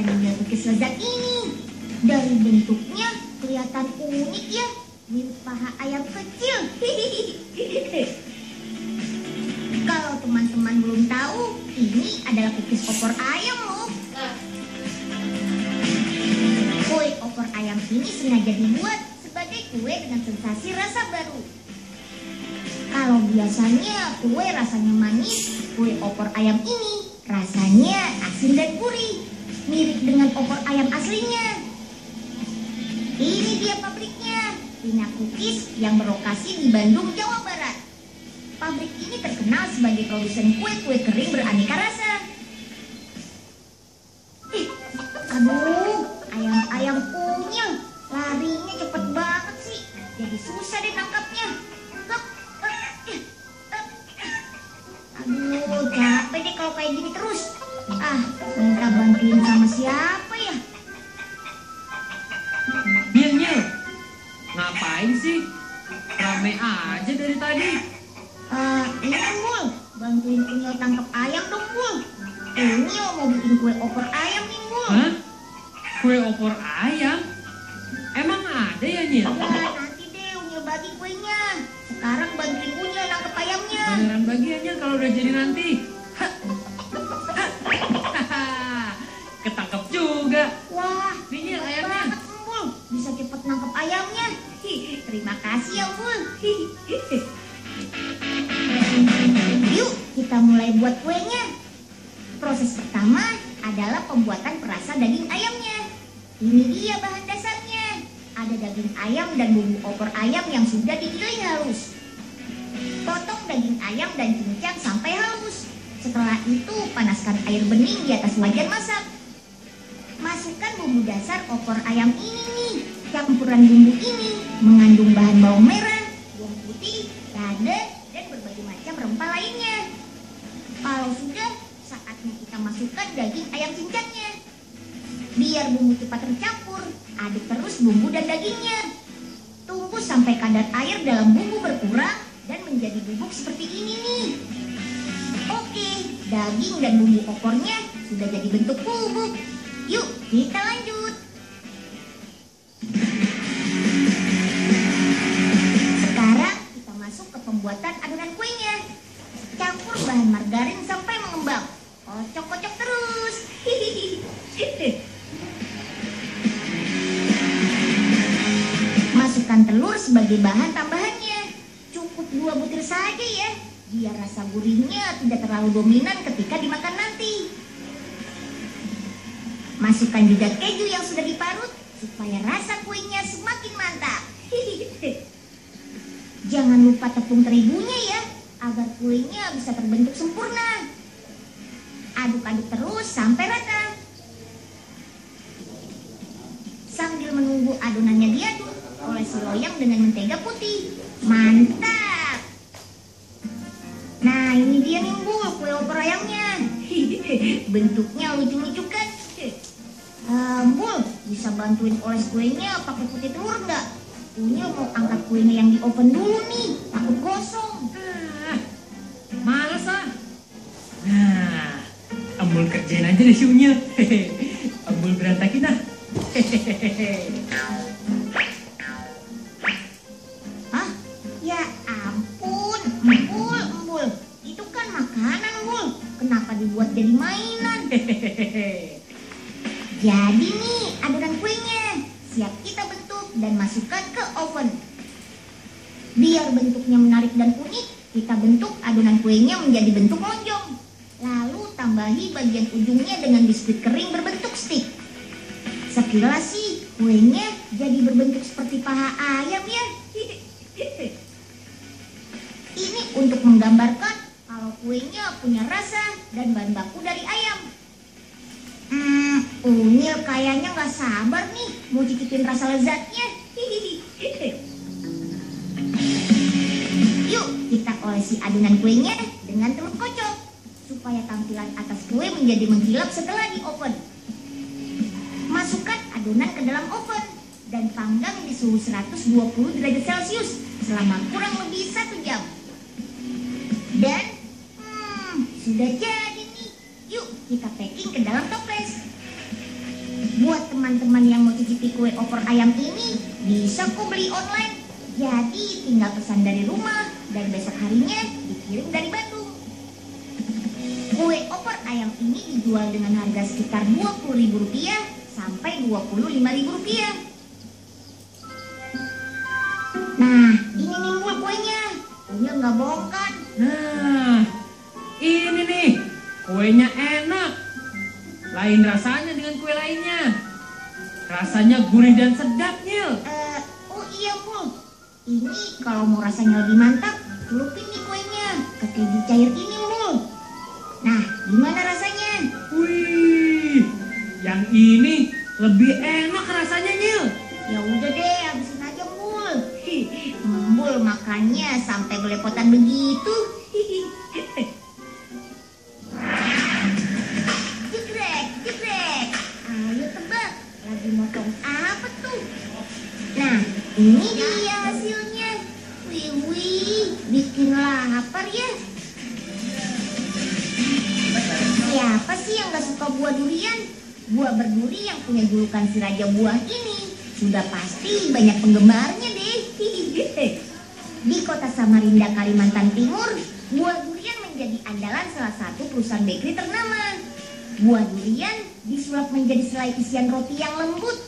mengambil cookies lezat ini. Dari bentuknya kelihatan unik ya, mirip paha ayam kecil. Kalau teman-teman belum tahu, ini adalah cookies opor ayam loh. Kue opor ayam ini sengaja dibuat sebagai kue dengan sensasi rasa baru. Kalau biasanya kue rasanya manis, kue opor ayam ini rasanya asin dan gurih, mirip dengan opor ayam aslinya. Ini dia pabriknya, Tina Cookies yang berlokasi di Bandung, Jawa Barat. Pabrik ini terkenal sebagai produsen kue-kue kering beraneka rasa. Aduh, ayam-ayam kunyil, larinya cepet banget sih, jadi susah deh nangkapnya. Aduh, capek deh kalau kayak gini terus. Minta bantuin sama siapa ya? Nyil, ngapain sih? Rame aja dari tadi. Ini Bul, bantuin Unyil tangkap ayam dong Bul. Unyil mau bikin kue opor ayam nih Bul. Hah? Kue opor ayam? Emang ada ya Nyil? Ya, nanti deh Unyil bagi kuenya. Sekarang bantuin Unyil nangkep ayamnya. Beneran bagi ya Nyil kalau udah jadi nanti. Ketangkep juga. Wah, Nih Nyil hebat ayamnya. banget Bul, bisa cepet nangkep ayamnya. Terima kasih ya Bul. Yuk kita mulai buat kuenya. Proses pertama adalah pembuatan perasa daging ayamnya. Ini dia bahan dasarnya. Ada daging ayam dan bumbu opor ayam yang sudah digiling halus. Potong daging ayam dan cincang sampai halus. Setelah itu panaskan air bening di atas wajan masak. Masukkan bumbu dasar opor ayam ini nih. Campuran bumbu ini mengandung bahan bawang merah, bawang putih, lada, dan berbagai macam rempah lainnya. Kalau sudah, saatnya kita masukkan daging ayam cincangnya. Biar bumbu cepat tercampur, aduk terus bumbu dan dagingnya. Tunggu sampai kadar air dalam bumbu berkurang dan menjadi bubuk seperti ini nih. Oke, daging dan bumbu opornya sudah jadi bentuk bubuk. Yuk, kita lanjut. Sekarang kita masuk ke pembuatan adonan kuenya. Campur bahan margarin sampai mengembang. Kocok-kocok terus. Masukkan telur sebagai bahan tambahannya. Cukup 2 butir saja ya, biar rasa gurihnya tidak terlalu dominan ketika dimakan nanti. Masukkan juga keju yang sudah diparut supaya rasa kuenya semakin mantap. Jangan lupa tepung terigunya ya, agar kuenya bisa terbentuk sempurna. Aduk-aduk terus sampai rata. Sambil menunggu adonannya diaduk, olesi loyang dengan mentega putih. Mantap! Nah, ini dia nih Bul, kue opor ayamnya. Bentuknya lucu-lucu kan? Bul, bisa bantuin oles kuenya pakai putih telur nggak? Unyil mau angkat kuenya yang di oven dulu nih, takut gosong. Males ah. Nah, Ambul kerjain aja deh si Unyil. Ambul berantakin ah. Hah? Ya ampun, Embul. Itu kan makanan, Bul. Kenapa dibuat jadi mainan? Jadi nih adonan kuenya, siap kita bentuk dan masukkan ke oven. Biar bentuknya menarik dan unik, kita bentuk adonan kuenya menjadi bentuk lonjong. Lalu tambahi bagian ujungnya dengan biskuit kering berbentuk stik. Sekilas sih kuenya jadi berbentuk seperti paha ayam ya. Ini untuk menggambarkan kalau kuenya punya rasa dan bahan baku dari ayam. Unyil kayaknya nggak sabar nih mau cicipin rasa lezatnya. Yuk kita olesi adonan kuenya dengan telur kocok supaya tampilan atas kue menjadi mengkilap setelah di oven. Masukkan adonan ke dalam oven dan panggang di suhu 120 derajat Celcius selama kurang lebih 1 jam. Dan sudah jadi nih. Yuk kita packing ke dalam toples. Buat teman-teman yang mau cicipi kue opor ayam ini, bisa kok beli online. Jadi tinggal pesan dari rumah dan besok harinya dikirim dari Bandung. Kue opor ayam ini dijual dengan harga sekitar Rp20.000 sampai Rp25.000. Nah, ini nih Mul kuenya. Unyil nggak bohong kan? Nah, ini nih, kuenya enak. Lain rasanya dengan kue lainnya. Rasanya gurih dan sedap, Nyil. Oh iya Mul. Ini kalau mau rasanya lebih mantap, celupin nih kuenya ke keju cair ini Mul. Nah, gimana rasanya? Wih, yang ini lebih enak rasanya, Nyil. Ya udah deh, habisin aja Mul. Mul makannya sampai belepotan begitu. Jegrek, jegrek. Ayo tebak, lagi motong apa tuh? Nah, ini dia hasilnya. Wih, wih, bikin lapar ya. Siapa sih yang gak suka buah durian? Buah berduri yang punya julukan si raja buah ini sudah pasti banyak penggemarnya deh. Di kota Samarinda, Kalimantan Timur, buah durian menjadi andalan salah satu perusahaan bakery ternama. Buah durian disulap menjadi selai isian roti yang lembut.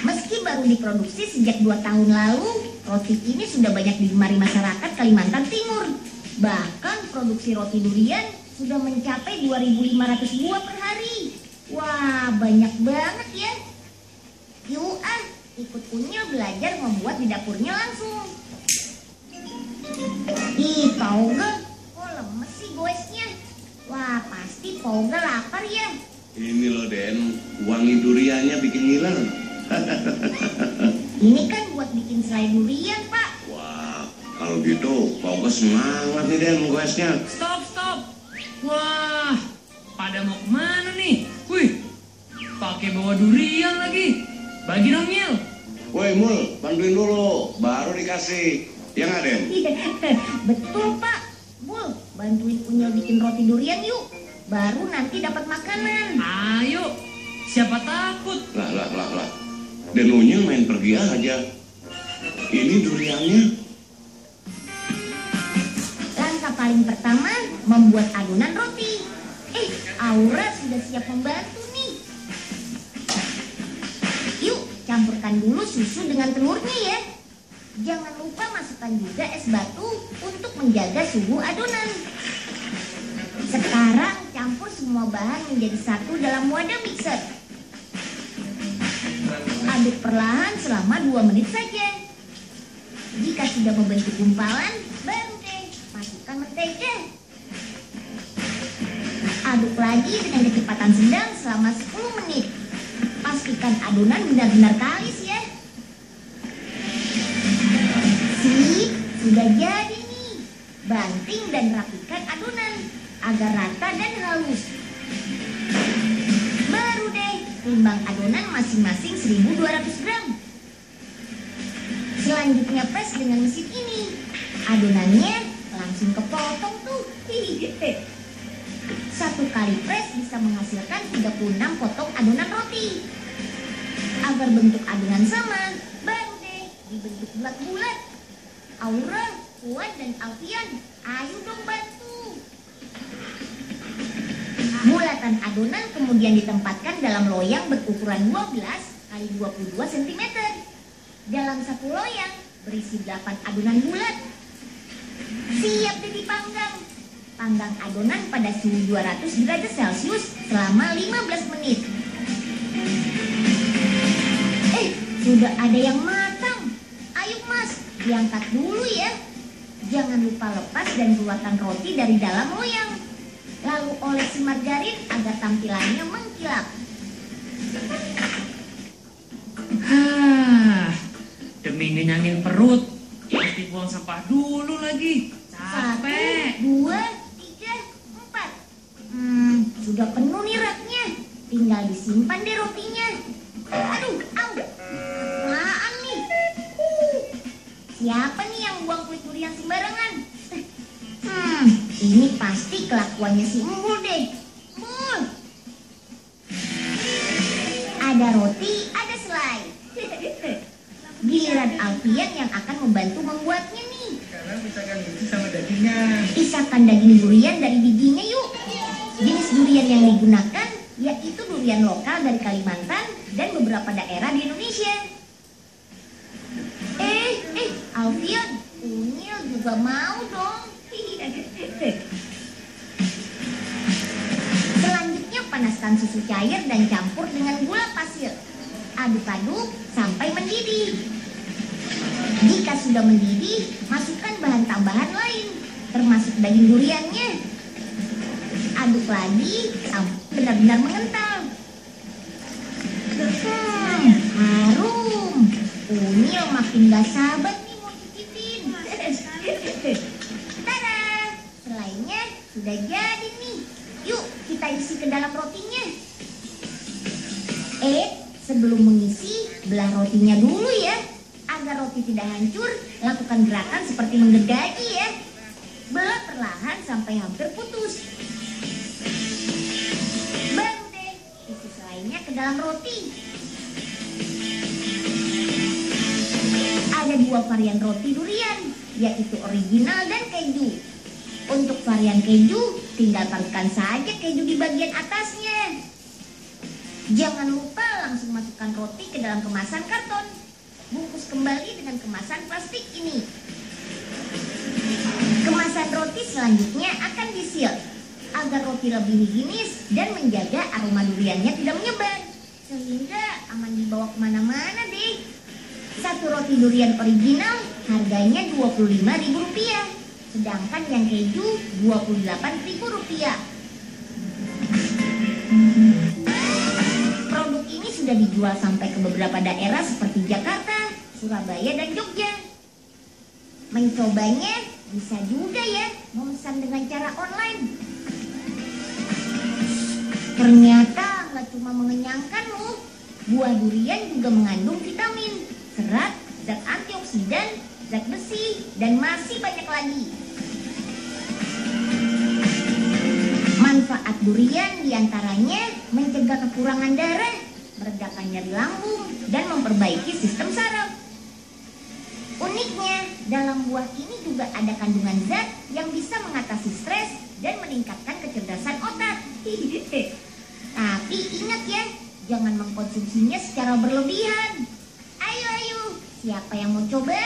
Meski baru diproduksi sejak 2 tahun lalu, roti ini sudah banyak digemari masyarakat Kalimantan Timur. Bahkan produksi roti durian sudah mencapai 2.500 buah per hari. Wah, banyak banget ya. Yuk ikut Unyil belajar membuat di dapurnya langsung. Ih, Pauga, kok lemes sih goesnya? Wah, pasti Pauga lapar ya. Ini loh Den, wangi duriannya bikin ngiler. Ini kan buat bikin selai durian, Pak. Wah, kalau gitu Pauga semangat nih Den goesnya. Stop. Wah, pada mau kemana nih? Wih, pakai bawa durian lagi. Bagi dong, Nyil. Woi Mul, bantuin dulu, baru dikasih. Ya nggak Den? Betul, Pak. Mul, bantuin Unyil bikin roti durian yuk. Baru nanti dapat makanan. Ayo, siapa takut? Lah. Den Unyil main pergi aja. Ini duriannya. Langkah paling pertama, membuat adonan roti. Aura sudah siap membantu nih. Yuk, campurkan dulu susu dengan telurnya ya. Jangan lupa masukkan juga es batu untuk menjaga suhu adonan. Sekarang campur semua bahan menjadi satu dalam wadah mixer. Aduk perlahan selama 2 menit saja. Jika sudah membentuk gumpalan, baru deh masukkan mentega. Aduk lagi dengan kecepatan sedang selama 10 menit. Pastikan adonan benar-benar kalis ya. Sip, sudah jadi nih. Banting dan rapikan adonan agar rata dan halus. Baru deh timbang adonan masing-masing 1.200 gram. Selanjutnya press dengan mesin ini. Adonannya langsung kepotong tuh. Satu kali press bisa menghasilkan 36 potong adonan roti. Agar bentuk adonan sama, baru deh dibentuk bulat-bulat. Aura, Puan, dan Alfian, ayo dong bantu. Bulatan adonan kemudian ditempatkan dalam loyang berukuran 12 x 22 cm. Dalam satu loyang berisi 8 adonan bulat. Siap deh dipanggang. Panggang adonan pada suhu 200 derajat Celcius selama 15 menit. Sudah ada yang matang. Ayo Mas, diangkat dulu ya. Jangan lupa lepas dan keluarkan roti dari dalam loyang. Lalu olesi margarin agar tampilannya mengkilap. Demi ngenyangin perut, mesti buang sampah dulu lagi. Capek. 1, 2, 3, 4. Sudah penuh nih raknya. Tinggal disimpan deh rotinya. Aduh, apaan nih? Siapa nih yang buang kulit durian sembarangan? Ini pasti kelakuannya si Embul deh. Embul. Ada roti, ada selai. Giliran Alfian yang akan membantu membuatnya nih. Sekarang pisahkan biji sama dagingnya. Pisahkan daging durian dari bijinya yuk. Jenis durian yang digunakan yaitu durian lokal dari Kalimantan dan beberapa daerah di Indonesia. Alfian, Unyil juga mau dong. Selanjutnya panaskan susu cair dan campur dengan gula pasir. Aduk-aduk sampai mendidih. Jika sudah mendidih, masukkan bahan tambahan lain, termasuk daging duriannya. Aduk lagi sampai benar-benar mengental. Harum. Unyil makin gak sabar nih mau cicipin. Tada! Selainya sudah jadi nih. Yuk kita isi ke dalam rotinya. Sebelum mengisi, belah rotinya dulu ya. Agar roti tidak hancur, lakukan gerakan seperti menggergaji ya. Belah perlahan sampai hampir putus. Baru deh, isi selainya ke dalam roti. Ada 2 varian roti durian, yaitu original dan keju. Untuk varian keju, tinggal parutkan saja keju di bagian atasnya. Jangan lupa langsung masukkan roti ke dalam kemasan karton. Bungkus kembali dengan kemasan plastik ini. Kemasan roti selanjutnya akan di-seal agar roti lebih higienis dan menjaga aroma duriannya tidak menyebar, sehingga aman dibawa kemana-mana deh. Satu roti durian original harganya Rp25.000, sedangkan yang keju Rp28.000. Produk ini sudah dijual sampai ke beberapa daerah seperti Jakarta, Surabaya, dan Jogja. Mencobanya bisa juga ya memesan dengan cara online. Ternyata nggak cuma mengenyangkan loh, buah durian juga mengandung vitamin, serat, zat antioksidan, zat besi, dan masih banyak lagi. Manfaat durian diantaranya mencegah kekurangan darah, meredakan nyeri lambung, dan memperbaiki sistem saraf. Uniknya, dalam buah ini juga ada kandungan zat yang bisa mengatasi stres dan meningkatkan kecerdasan otak. Tapi ingat ya, jangan mengkonsumsinya secara berlebihan. Ayo, siapa yang mau coba?